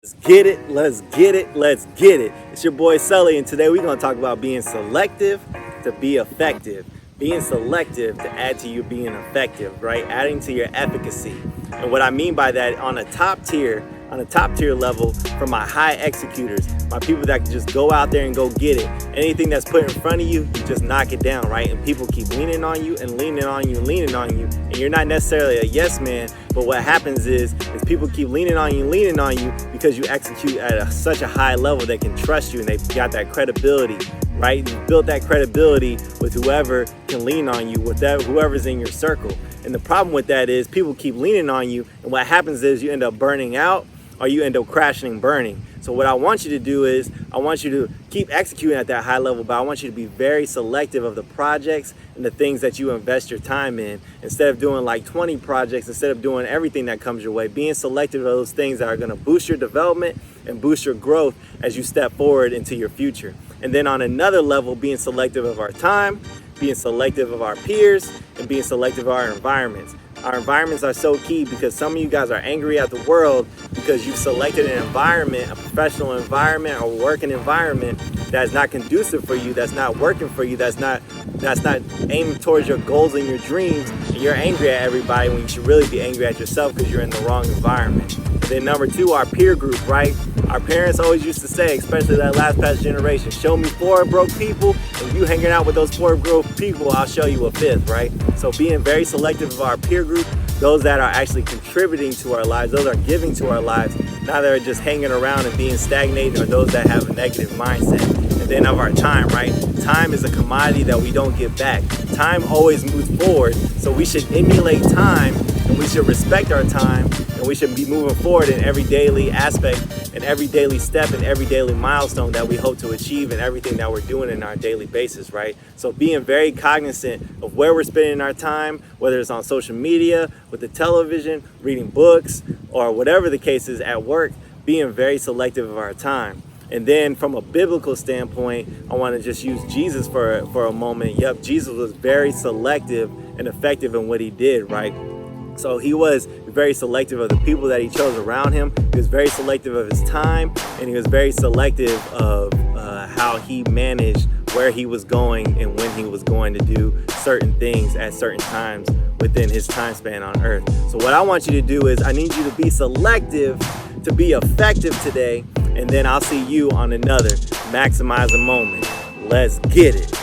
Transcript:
Let's get it, let's get it, let's get it. It's your boy Sully, and today we're going to talk about being selective to be effective. Being selective to add to you being effective, right? Adding to your efficacy. And what I mean by that, on a top tier level, for my high executors, my people that can just go out there and go get it. Anything that's put in front of you, you just knock it down, right? And people keep leaning on you and leaning on you and leaning on you. And you're not necessarily a yes man, but what happens is people keep leaning on you and leaning on you because you execute at such a high level they can trust you and they've got that credibility, right? You've built that credibility with whoever can lean on you, with whoever's in your circle. And the problem with that is people keep leaning on you, and what happens is you end up burning out, or you end up crashing and burning. So what I want you to do is, I want you to keep executing at that high level, but I want you to be very selective of the projects and the things that you invest your time in. Instead of doing like 20 projects, instead of doing everything that comes your way, being selective of those things that are gonna boost your development and boost your growth as you step forward into your future. And then on another level, being selective of our time, being selective of our peers, and being selective of our environments. Our environments are so key because some of you guys are angry at the world because you've selected an environment, a professional environment or working environment that is not conducive for you, that's not working for you, that's not aimed towards your goals and your dreams, and you're angry at everybody when you should really be angry at yourself because you're in the wrong environment. And then number two, our peer group, right? Our parents always used to say, especially that last past generation, show me 4 broke people, and you hanging out with those 4 broke people, I'll show you a 5th, right? So being very selective of our peer group, those that are actually contributing to our lives, those are giving to our lives, not that are just hanging around and being stagnated, or those that have a negative mindset. And then of our time, right? Time is a commodity that we don't get back. Time always moves forward, so we should emulate time, and we should respect our time, and we should be moving forward in every daily aspect, and every daily step, and every daily milestone that we hope to achieve, and everything that we're doing in our daily basis, right? So being very cognizant of where we're spending our time, whether it's on social media, with the television, reading books, or whatever the case is at work, being very selective of our time. And then from a biblical standpoint, I want to just use Jesus for a moment. Yep, Jesus was very selective and effective in what he did, right? So he was very selective of the people that he chose around him. He was very selective of his time, and he was very selective of how he managed where he was going and when he was going to do certain things at certain times within his time span on earth. So what I want you to do is, I need you to be selective to be effective today, and then I'll see you on another Maximize a Moment. Let's get it.